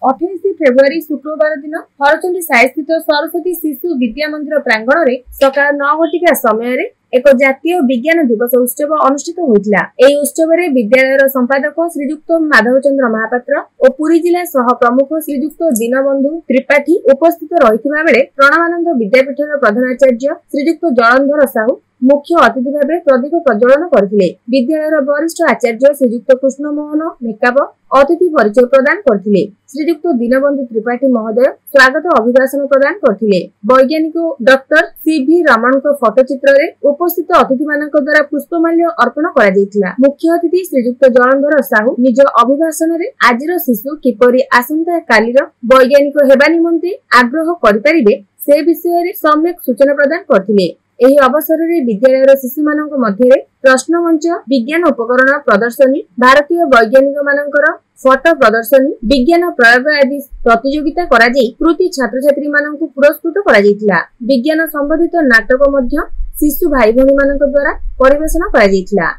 28 February शुक्रवार दिन हरचंडी साई स्थित सरस्वती शिशु विद्या मंदिर प्रांगण में सकाळ 9 समय एक जातीय विज्ञान दिवस उत्सव अनुष्ठित होता। एही उत्सव में विद्यालय संपादक श्रीजुक्त माधवचंद्र महापात्र और पुरी जिला सह प्रमुख श्रीजुक्त दीनबंधु त्रिपाठी उपस्थित रहिथिबा बेले प्रणवानंद विद्यापीठर प्रधानाचार्य श्रीजुक्त जलंधर साहू मुख्य अतिथि भाव प्रदीप प्रज्वलन करथिले। विद्यालयर वरिष्ठ आचार्य श्रीजुक्त कृष्णमोहन मेकाप अतिथि परिचय प्रदान करथिले। श्रीजुक्त दीनबंधु त्रिपाठी महोदय स्वागत अभिभाषण प्रदान करथिले। वैज्ञानिक डॉक्टर सीवी रमण को फोटोचित्र रे उपस्थित अतिथि मानक द्वारा पुष्पमाल्य अर्पण करा जायतिला। मुख्य अतिथि श्रीजुक्त जलंधर साहू निज अभिभाषण रे आजिर शिशु किपरि आसंता कालीर वैज्ञानिक हेबा निमंते आग्रह करिपारिबे से विषय रे सम्यक सूचना प्रदान करथिले। एही अवसर में विद्यालय शिशु मानक मध्य प्रश्न मंच, विज्ञान उपकरण प्रदर्शनी, भारतीय वैज्ञानिक मानकर फोटो प्रदर्शनी, विज्ञान प्रयोग आदि प्रतियोगिता करा जाई कृति छात्र छात्री मानक पुरस्कृत करा जायतिला। विज्ञान संबंधित नाटक मध्य शिशु भाई भौणी मानक द्वारा परिवेषण करा जायतिला।